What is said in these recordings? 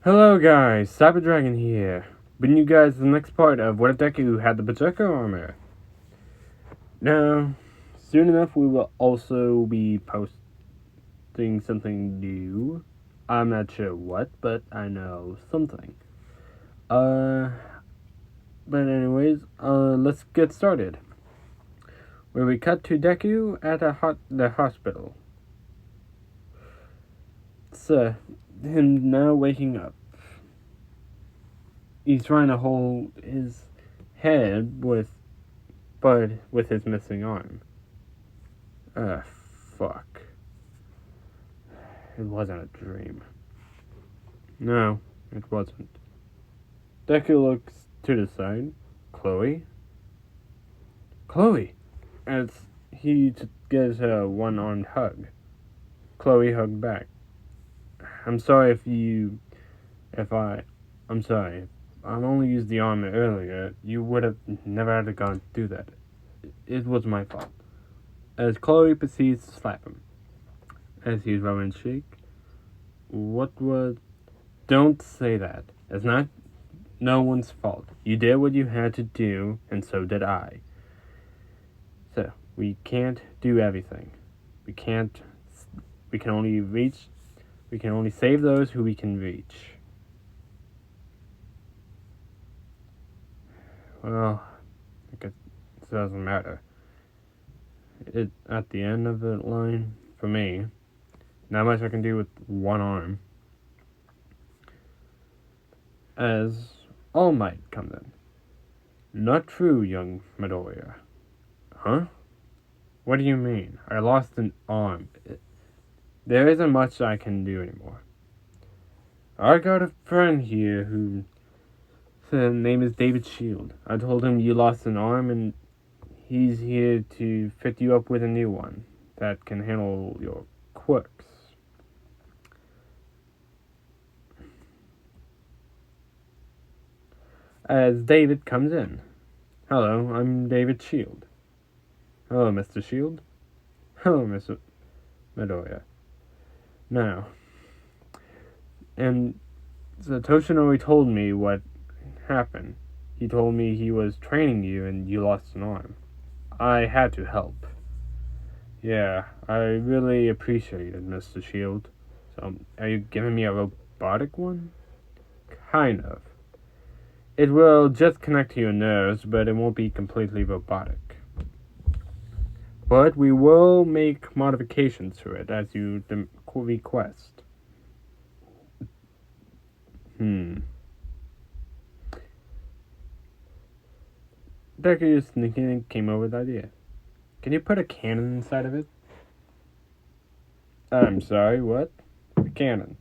Hello guys, Cyber Dragon here, bringing you guys the next part of what if Deku had the berserker armor. Now, soon enough we will also be posting something new. I'm not sure what, but I know something. Uh, but anyways, let's get started. Where we cut to Deku at the hospital. So, him now waking up. He's trying to hold his head with his missing arm. Fuck. It wasn't a dream. No, it wasn't. Deku looks to the side. Chloe? Chloe! As he gives her a one-armed hug. Chloe hugged back. I'm sorry I'm sorry. I've only used the arm earlier. You would have never had to gone through that. It was my fault. As Chloe proceeds to slap him. As he's rubbing his cheek. What was... Don't say that. It's not no one's fault. You did what you had to do, and so did I. So, we can't do everything. We can only save those who we can reach. Well, I guess it doesn't matter. At the end of the line, for me, not much I can do with one arm. As All Might comes in. Not true, young Midoriya. Huh? What do you mean? I lost an arm. There isn't much I can do anymore. I got a friend here who his name is David Shield. I told him you lost an arm and he's here to fit you up with a new one that can handle your quirks. As David comes in. Hello, I'm David Shield. Hello, Mr. Shield. Hello, Mr. Midoriya. Now, and so Toshinori told me what happened. He told me he was training you and you lost an arm. I had to help. Yeah, I really appreciate it, Mr. Shield. So, are you giving me a robotic one? Kind of. It will just connect to your nerves, but it won't be completely robotic. But we will make modifications to it as you request. Deku sneaking came up with the idea. Can you put a cannon inside of it? I'm sorry, what? A cannon.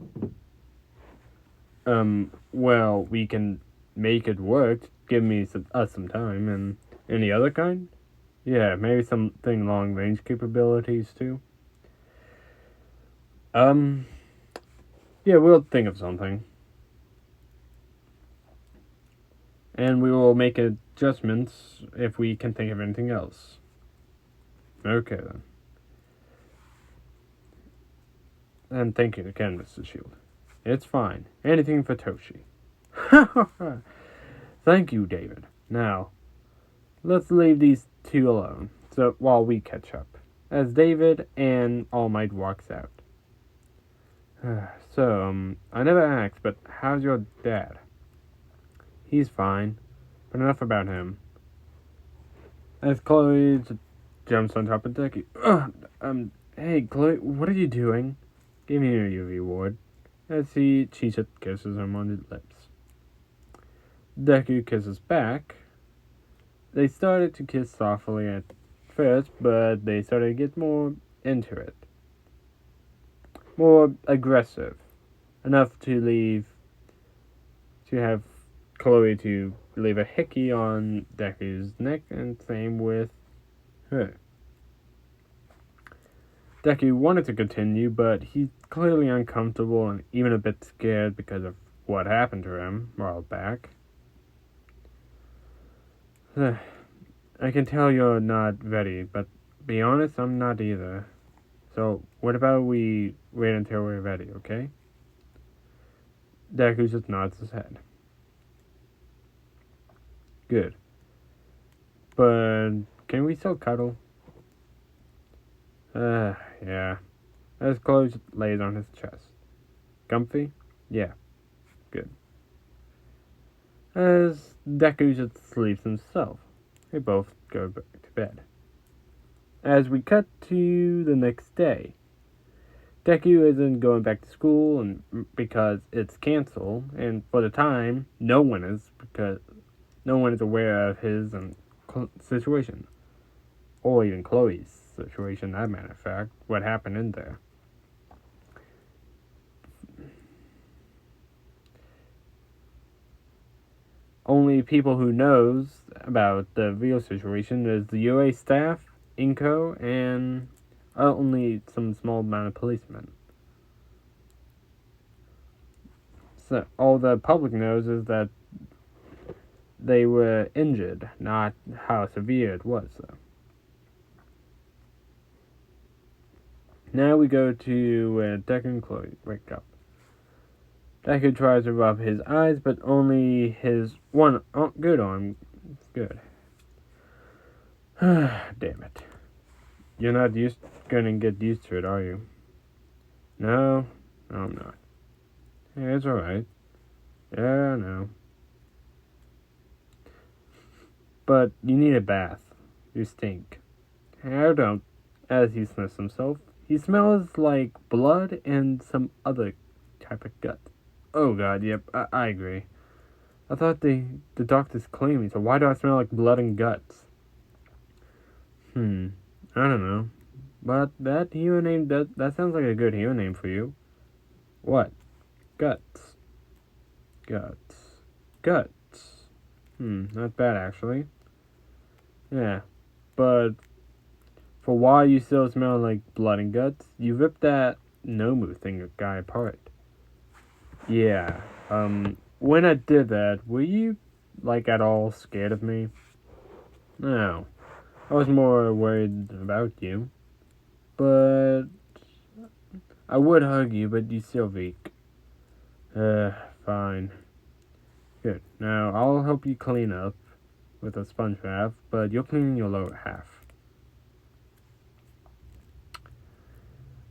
Well, we can make it work. Give us some time. And any other kind? Yeah, maybe something long range capabilities too. Yeah, we'll think of something. And we will make adjustments if we can think of anything else. Okay then. And thank you again, Mr. Shield. It's fine. Anything for Toshi. Thank you, David. Now, let's leave these two alone, so while we catch up. As David and All Might walks out. So, I never asked, but how's your dad? He's fine, but enough about him. As Chloe jumps on top of Deku. Hey, Chloe, what are you doing? Give me your reward. As she just kisses him on the lips. Deku kisses back. They started to kiss softly at first, but they started to get more into it. More aggressive. Enough to have Chloe to leave a hickey on Deku's neck, and same with her. Deku wanted to continue, but he's clearly uncomfortable and even a bit scared because of what happened to him a while back. I can tell you're not ready, but be honest, I'm not either. So, what about we wait until we're ready, okay? Deku just nods his head. Good. But can we still cuddle? Yeah. As Chloe lays on his chest. Comfy? Yeah. Good. As Deku just sleeps himself. They both go back to bed. As we cut to the next day, Deku isn't going back to school and because it's canceled, and for the time, no one is because no one is aware of his situation, or even Chloe's situation. That matter of fact, what happened in there. Only people who knows about the real situation is the UA staff, Inko, and only some small amount of policemen. So all the public knows is that they were injured, not how severe it was, though. Now we go to where Deku and Chloe wake up. Deku tries to rub his eyes, but only his one good arm. Good. Damn it. You're not gonna get used to it, are you? No, I'm not. Yeah, it's alright. Yeah, I know. But you need a bath. You stink. I don't. As he sniffs himself, he smells like blood and some other type of gut. Oh god, yep, I agree. I thought the doctors cleaned me, so why do I smell like blood and guts? I don't know. But that hero name, that sounds like a good hero name for you. What? Guts. Guts. Guts. Not bad actually. Yeah, but for why you still smell like blood and guts, you ripped that Nomu thing guy apart. Yeah, when I did that, were you, like, at all scared of me? No. I was more worried about you. But I would hug you, but you still weak. Fine. Good. Now, I'll help you clean up with a sponge bath, but you'll clean your lower half.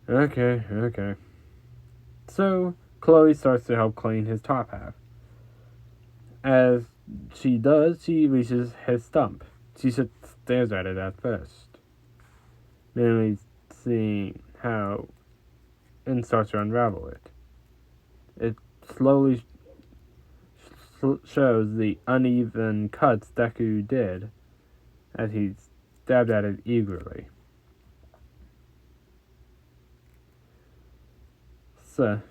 Okay. So, Chloe starts to help clean his top half. As she does, she reaches his stump. She just stares at it at first, mainly seeing how and starts to unravel it. It slowly shows the uneven cuts Deku did as he stabbed at it eagerly. So,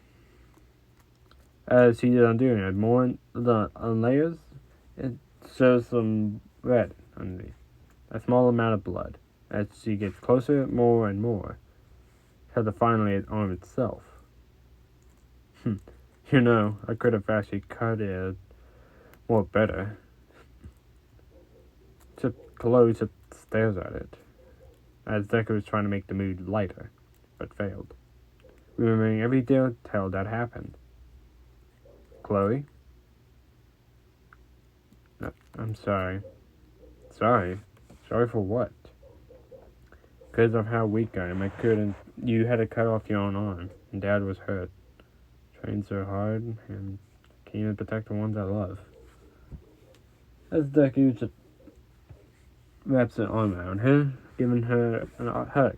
as she's undoing it more on layers, it shows some red underneath, a small amount of blood. As she gets closer, more and more, till finally it arm itself. I could have actually cut it more better. Chloe just stares at it, as Deku is trying to make the mood lighter, but failed, remembering every detail that happened. Chloe? No, I'm sorry. Sorry? Sorry for what? Because of how weak I am, I couldn't. You had to cut off your own arm, and Dad was hurt. Trained so hard, and can't even protect the ones I love. As Deku just wraps an arm around her, giving her a hug.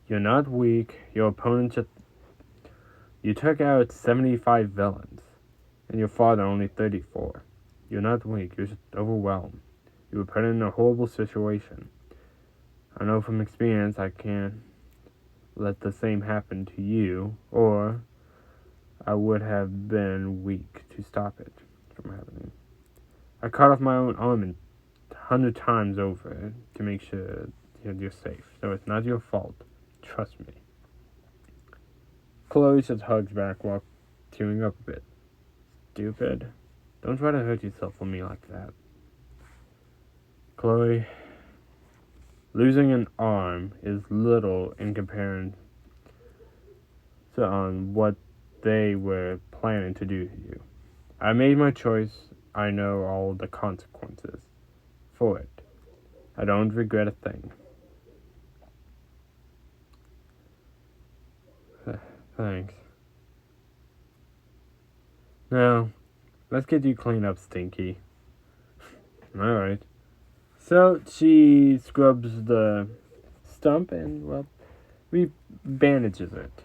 You're not weak. Your opponent just. You took out 75 villains, and your father only 34. You're not weak. You're just overwhelmed. You were put in a horrible situation. I know from experience I can't let the same happen to you, or I would have been weak to stop it from happening. I cut off my own arm 100 times over to make sure you're safe, so it's not your fault. Trust me. Chloe just hugs back while tearing up a bit. Stupid. Don't try to hurt yourself for me like that. Chloe, losing an arm is little in comparison to what they were planning to do to you. I made my choice. I know all the consequences for it. I don't regret a thing. Thanks. Now, let's get you cleaned up, Stinky. Alright. So, she scrubs the stump and, well, bandages it.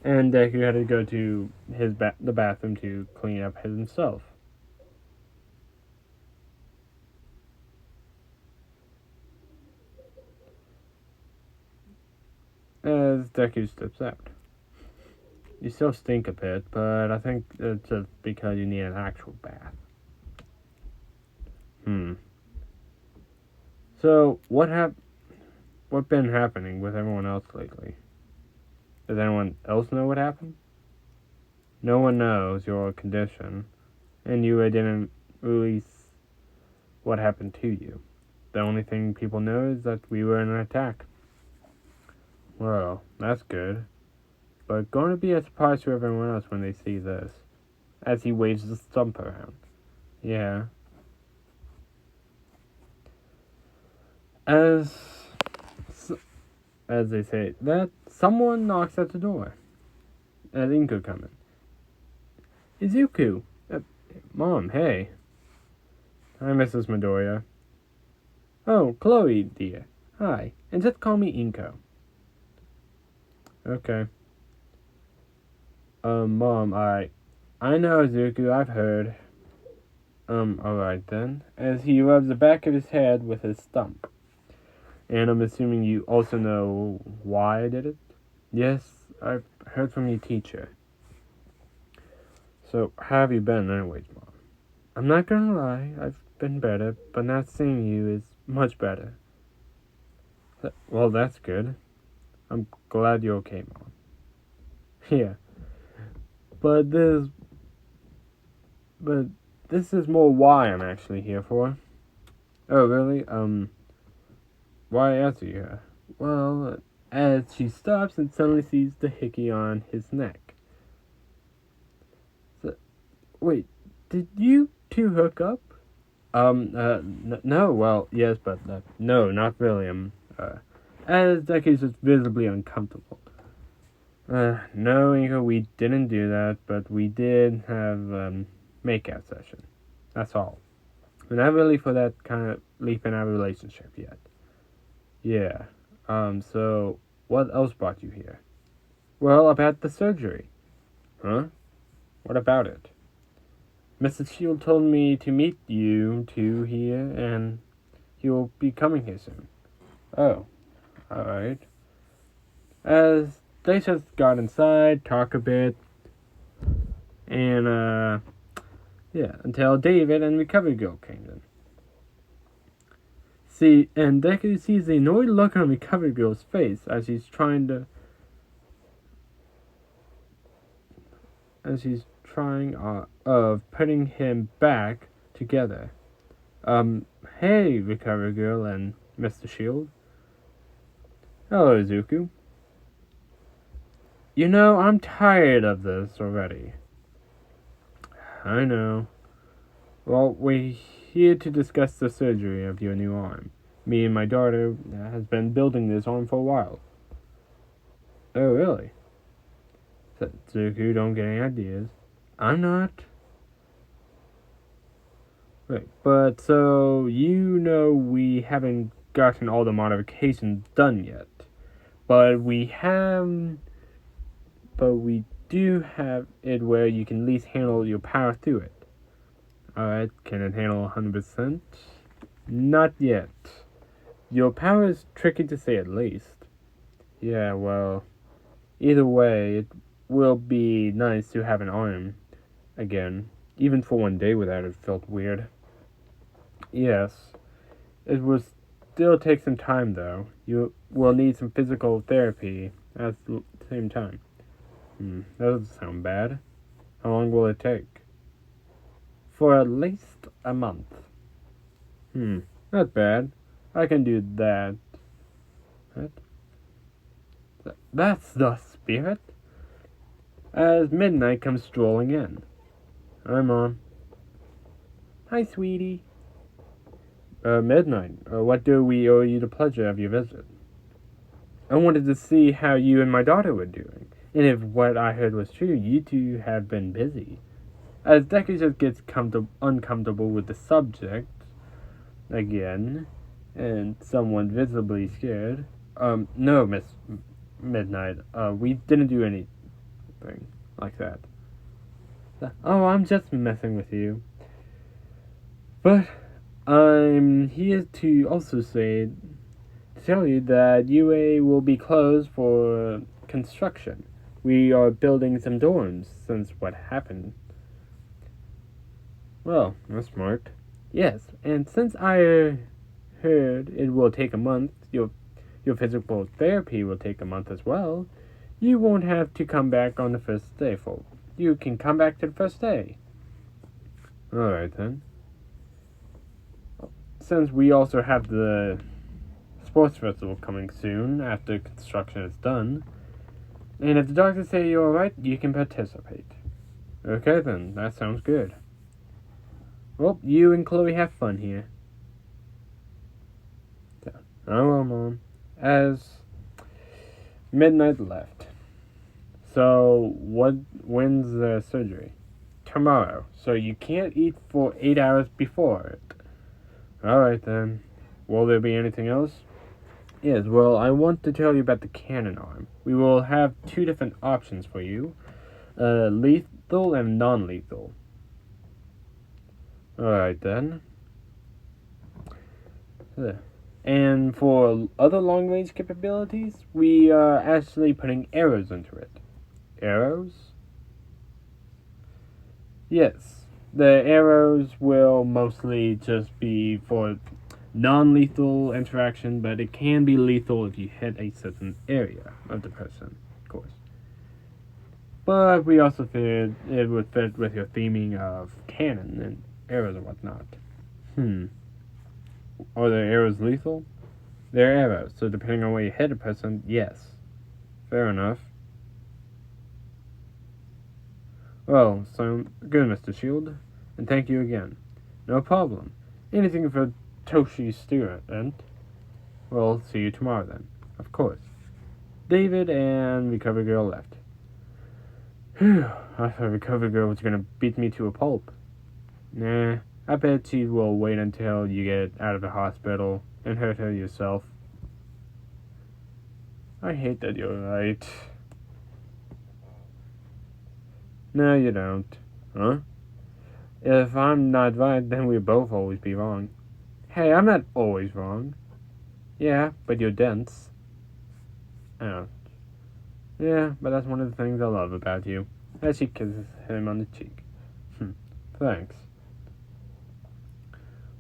And Deku had to go to the bathroom to clean up himself. As Deku steps out. You still stink a bit, but I think it's just because you need an actual bath. So, what been happening with everyone else lately? Does anyone else know what happened? No one knows your condition, and you didn't release what happened to you. The only thing people know is that we were in an attack. Well, that's good. But going to be a surprise to everyone else when they see this. As he waves the stump around. Yeah. As they say, that someone knocks at the door. As Inko comes in. Izuku! Mom, hey. Hi, Mrs. Midoriya. Oh, Chloe, dear. Hi, and just call me Inko. Okay. Mom, I know, Izuku, I've heard. Alright then. As he rubs the back of his head with his stump. And I'm assuming you also know why I did it? Yes, I've heard from your teacher. So, how have you been anyways, Mom? I'm not gonna lie, I've been better, but not seeing you is much better. Well, that's good. I'm glad you're okay, Mom. Yeah. But this is more why I'm actually here for. Oh, really? Why ask you here? Well, as she stops and suddenly sees the hickey on his neck. So, wait, did you two hook up? No, well, yes, but no, not really. As Deku's just visibly uncomfortable. No, Inko, we didn't do that, but we did have, makeout session. That's all. We're not really for that kind of leap in our relationship yet. Yeah. So, what else brought you here? Well, about the surgery. Huh? What about it? Mrs. Shield told me to meet you two here, and he will be coming here soon. Oh, alright. As they just got inside, talk a bit, and, yeah, until David and Recovery Girl came in. See, and Deku sees the annoyed look on Recovery Girl's face as she's of putting him back together. Hey, Recovery Girl and Mr. Shield. Hello, Izuku. You know, I'm tired of this already. I know. Well, we're here to discuss the surgery of your new arm. Me and my daughter has been building this arm for a while. Oh, really? Izuku, don't get any ideas. I'm not. Right, but so you know we haven't gotten all the modifications done yet. But we do have it where you can at least handle your power through it. Alright, can it handle 100%? Not yet. Your power is tricky to say at least. Yeah, well, either way, it will be nice to have an arm again. Even for one day without it felt weird. Yes, it will still take some time though. You will need some physical therapy at the same time. That doesn't sound bad. How long will it take? For at least a month. Not bad. I can do that. What? That's the spirit? as Midnight comes strolling in. Hi, Mom. Hi, sweetie. Midnight, what do we owe you the pleasure of your visit? I wanted to see how you and my daughter were doing, and if what I heard was true, you two have been busy. As Deku just gets uncomfortable with the subject again, and someone visibly scared. No, Miss Midnight. We didn't do anything like that. Oh, I'm just messing with you. But I'm here to also tell you that UA will be closed for construction. We are building some dorms since what happened. Well, that's smart. Yes, and since I heard it will take a month, your physical therapy will take a month as well. You won't have to come back on the first day, folks. You can come back to the first day. Alright then. Since we also have the sports festival coming soon after construction is done, and if the doctors say you're alright, you can participate. Okay then, that sounds good. Well, you and Chloe have fun here. Oh well, Mom. As Midnight left. So, when's the surgery? Tomorrow. So you can't eat for 8 hours before it. Alright then. Will there be anything else? Yes, well, I want to tell you about the cannon arm. We will have two different options for you. Lethal and non-lethal. Alright then. And for other long-range capabilities, we are actually putting arrows into it. Arrows? Yes. The arrows will mostly just be for non-lethal interaction, but it can be lethal if you hit a certain area of the person, of course. But we also figured it would fit with your theming of cannon and arrows and whatnot. Are the arrows lethal? They're arrows, so depending on where you hit a person, yes. Fair enough. Well, so good, Mr. Shield, and thank you again. No problem. Anything for Toshi's student. Well, see you tomorrow then. Of course. David and Recovery Girl left. Whew, I thought Recovery Girl was gonna beat me to a pulp. Nah, I bet she will wait until you get out of the hospital and hurt her yourself. I hate that you're right. No, you don't. Huh? If I'm not right, then we'll both always be wrong. Hey, I'm not always wrong. Yeah, but you're dense. Oh. Yeah, but that's one of the things I love about you. As she kisses him on the cheek. Thanks.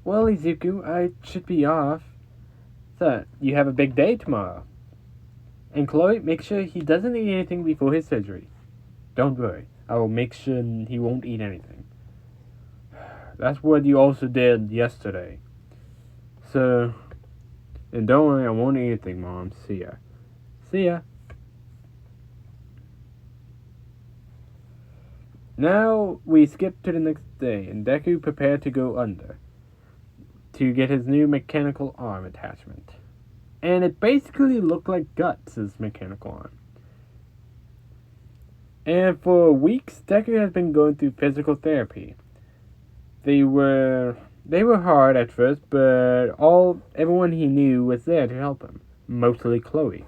Well, Izuku, I should be off. So, you have a big day tomorrow. And Chloe, make sure he doesn't eat anything before his surgery. Don't worry. I will make sure he won't eat anything. That's what you also did yesterday. So, and don't worry, I won't eat anything, Mom. See ya. See ya. Now we skip to the next day, and Deku prepared to go under to get his new mechanical arm attachment. And it basically looked like Guts' mechanical arm. And for weeks, Deku has been going through physical therapy. They were hard at first, but everyone he knew was there to help him, mostly Chloe.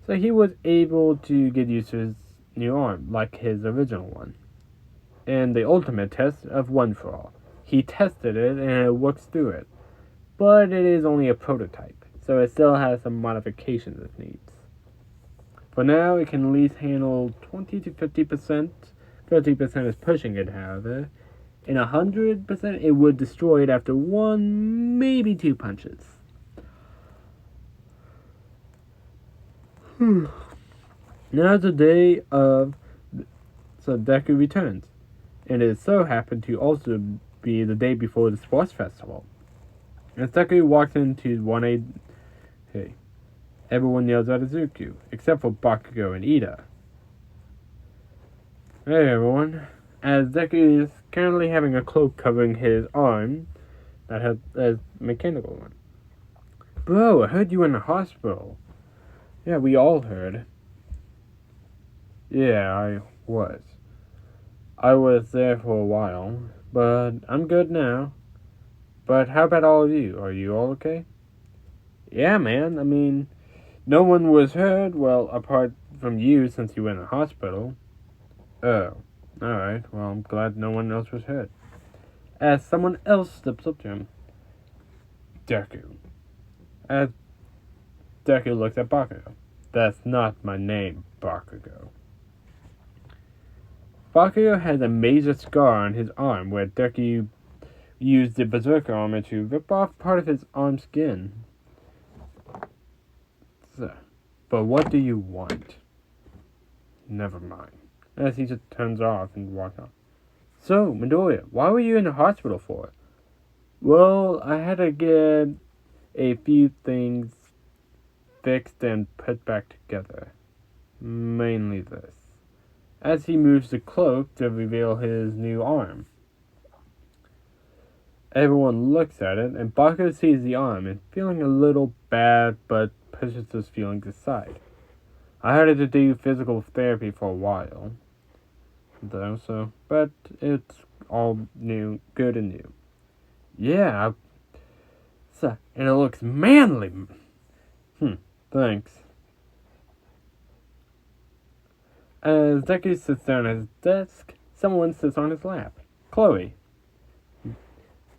So he was able to get used to his new arm, like his original one. And the ultimate test of One For All. He tested it and it works through it. But it is only a prototype, so it still has some modifications it needs. For now, it can at least handle 20 to 50%. 50% is pushing it, however. And 100%, it would destroy it after one, maybe two punches. Now the day of... So Deku returns. And it so happened to also be the day before the sports festival. As Deku walks into 1A... Hey. Everyone yells at Izuku, except for Bakugo and Ida. Hey everyone. As Deku is currently having a cloak covering his arm that has a mechanical one. Bro, I heard you were in the hospital. Yeah, we all heard. Yeah, I was. I was there for a while, but I'm good now. But how about all of you? Are you all okay? Yeah, man. I mean, no one was hurt, well, apart from you since you were in the hospital. Oh, alright. Well, I'm glad no one else was hurt. As someone else steps up to him. Deku. As Deku looks at Bakugo. That's not my name, Bakugo. Bakugo has a major scar on his arm where Deku used the berserk armor to rip off part of his arm skin. So, but what do you want? Never mind. As he just turns off and walks off. So, Midoriya, why were you in the hospital for? Well, I had to get a few things fixed and put back together. Mainly this. As he moves the cloak to reveal his new arm. Everyone looks at it, and Bakugo sees the arm and feeling a little bad, but pushes those feelings aside. I had to do physical therapy for a while, though, but it's all new, good and new. Yeah, and it looks manly. Thanks. As Deku sits down at his desk, someone sits on his lap. Chloe.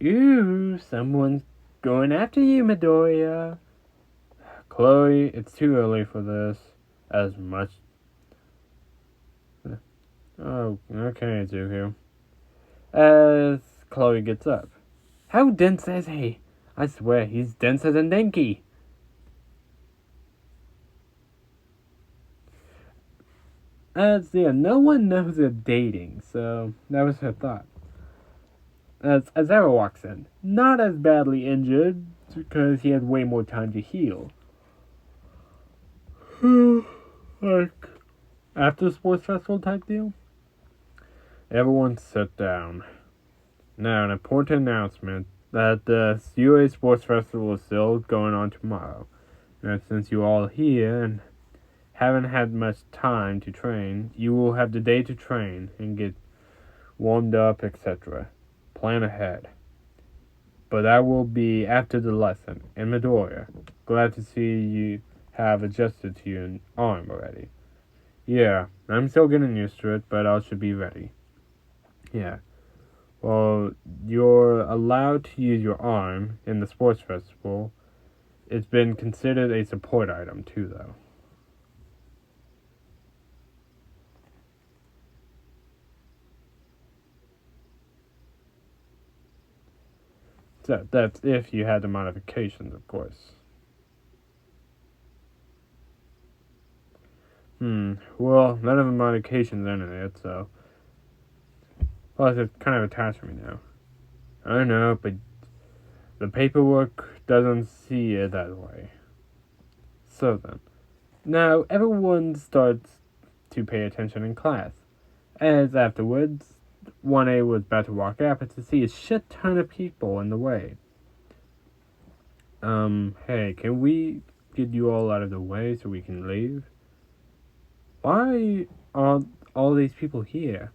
Ooh, someone's going after you, Midoriya. Chloe, it's too early for this. As much. Oh, okay, Zuko. As Chloe gets up. How dense is he? I swear, he's denser than Denki. No one knows they're dating, so that was her thought. As Azara walks in, not as badly injured, because he had way more time to heal. Like, after sports festival type deal? Everyone sit down. Now, an important announcement that the UA Sports Festival is still going on tomorrow. And since you all here and haven't had much time to train, you will have the day to train and get warmed up, etc. Plan ahead. But that will be after the lesson. And Midoriya, glad to see you have adjusted to your arm already. Yeah, I'm still getting used to it, but I should be ready. Yeah. Well, you're allowed to use your arm in the sports festival. It's been considered a support item too, though. So that's if you had the modifications, of course. Well, none of the modifications entered it, so. Plus, it's kind of attached to me now. I know, but the paperwork doesn't see it that way. So then. Now, everyone starts to pay attention in class. As afterwards, 1A was about to walk out, but to see a shit ton of people in the way. Hey, can we get you all out of the way so we can leave? Why are all these people here?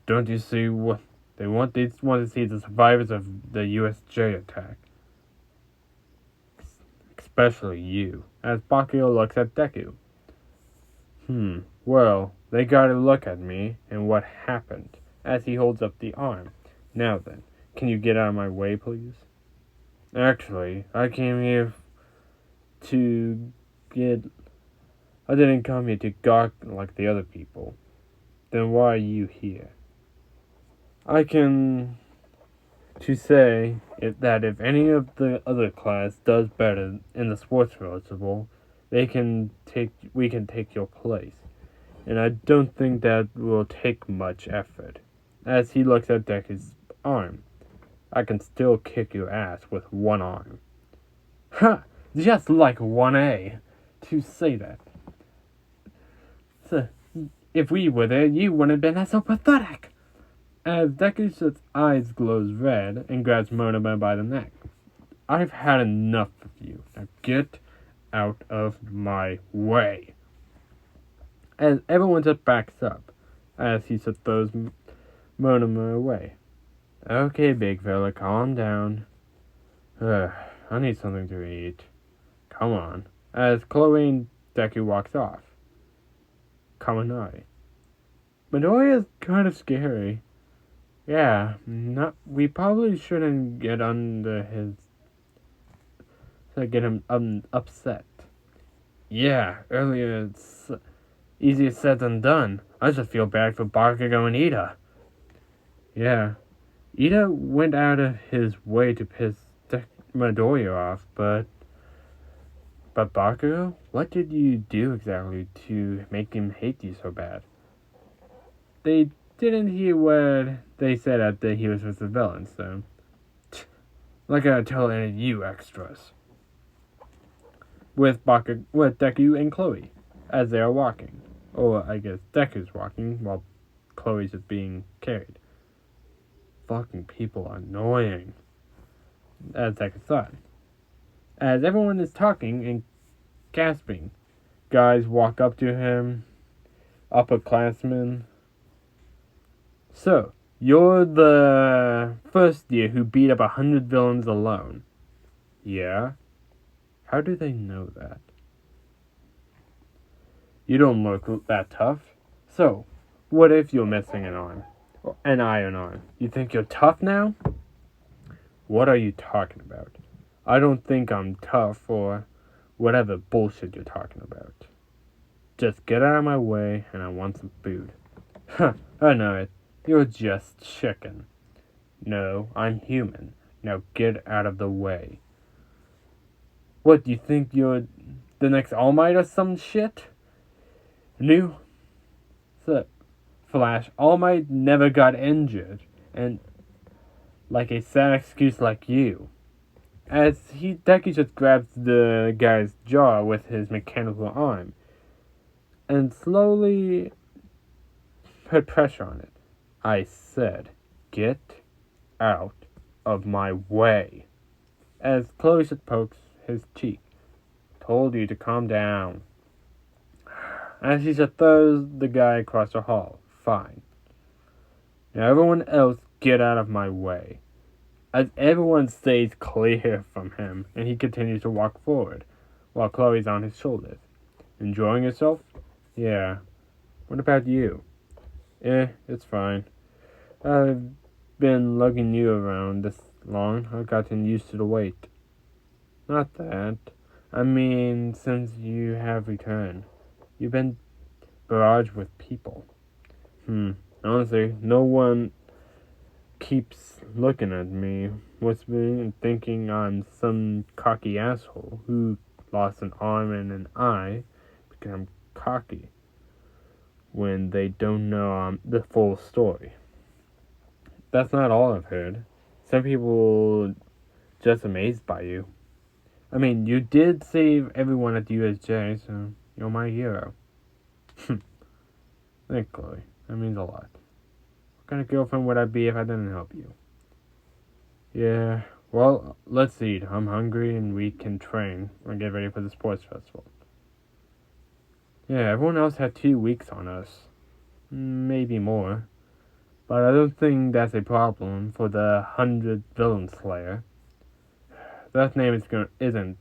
Don't you see what they want? They just want to see the survivors of the USJ attack. Especially you. As Bakugo looks at Deku. Well, they gotta look at me and what happened. As he holds up the arm. Now then, can you get out of my way, please? Actually, I came here to get... I didn't come here to gawk like the other people. Then why are you here? I can... to say that if any of the other class does better in the sports festival, we can take your place. And I don't think that will take much effort. As he looks at Deku's arm. I can still kick your ass with one arm. Ha! Just like 1A to say that. So, If we were there, you wouldn't have been so pathetic. As Deku's eyes glows red and grabs Monoma by the neck. I've had enough of you. Now get out of my way. As everyone just backs up, as he just throws Monoma away. Okay, big fella, calm down. I need something to eat. Come on. As Chloe and Deku walks off. Kaminari. Midoriya's kind of scary. Yeah, we probably shouldn't get under his... to get him upset. Yeah, earlier it's easier said than done. I just feel bad for Bakugo and Ida. Yeah, Ida went out of his way to piss Midoriya off, but Bakugo, what did you do exactly to make him hate you so bad? They didn't hear what they said after he was with the villain, so... Like I tell any of you extras. With Deku and Chloe, as they are walking. Or, I guess, Deku's walking, while Chloe's just being carried. Fucking people are annoying. As Deku thought. As everyone is talking and gasping, guys walk up to him, upperclassmen. So, you're the first year who beat up 100 villains alone. Yeah? How do they know that? You don't look that tough. So, what if you're missing an arm? Or an iron arm? You think you're tough now? What are you talking about? I don't think I'm tough or whatever bullshit you're talking about. Just get out of my way and I want some food. Huh, I know it. You're just chicken. No, I'm human. Now get out of the way. What, do you think you're the next All Might or some shit? New? So, Flash, All Might never got injured. And like a sad excuse like you. As Deku just grabs the guy's jaw with his mechanical arm. And slowly put pressure on it. I said, get out of my way. As Chloe just pokes his cheek. Told you to calm down. As he just throws the guy across the hall. Fine. Now everyone else get out of my way. As everyone stays clear from him, and he continues to walk forward, while Chloe's on his shoulders. Enjoying yourself? Yeah. What about you? It's fine. I've been lugging you around this long. I've gotten used to the weight. Not that. I mean, since you have returned. You've been barraged with people. Honestly, no one keeps looking at me, whispering and thinking I'm some cocky asshole who lost an arm and an eye because I'm cocky when they don't know the full story. That's not all I've heard. Some people just amazed by you. I mean, you did save everyone at the USJ, so you're my hero. Thanks, Chloe. That means a lot. What kind of girlfriend would I be if I didn't help you? Yeah, well, let's eat. I'm hungry and we can train or get ready for the sports festival. Yeah, everyone else had 2 weeks on us. Maybe more. But I don't think that's a problem for the 100 Villain Slayer. That name isn't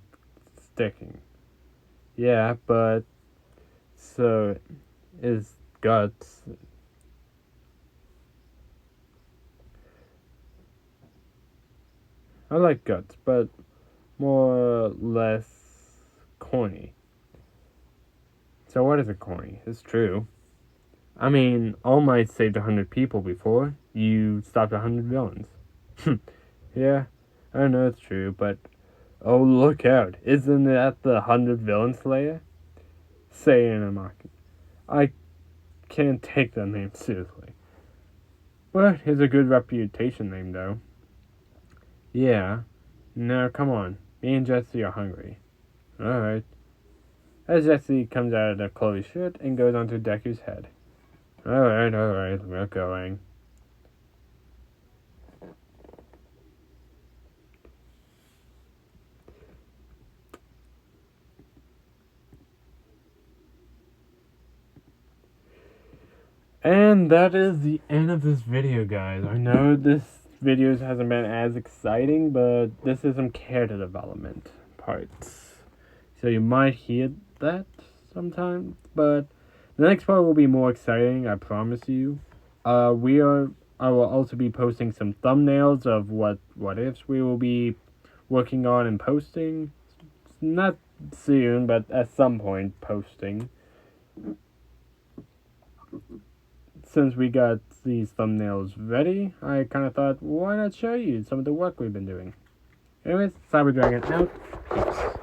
sticking. Yeah, but so is Guts. I like Guts, but more or less corny. So what is it corny? It's true. I mean, All Might saved 100 people before. You stopped 100 villains. Yeah, I know it's true, but oh, look out. Isn't that the 100 Villain Slayer? Say in a mocking. I can't take that name seriously. But it's a good reputation name, though. Yeah. Now, come on. Me and Jesse are hungry. Alright. As Jesse comes out of the Chloe's shirt and goes onto Deku's head. Alright, we're going. And that is the end of this video, guys. I know this video hasn't been as exciting, but this is some character development parts. So you might hear that sometimes, but the next part will be more exciting, I promise you. I will also be posting some thumbnails of what ifs we will be working on and posting. Not soon, but at some point posting. Since we got these thumbnails ready, I kind of thought, why not show you some of the work we've been doing? Anyways, Cyber Dragon out. Peace.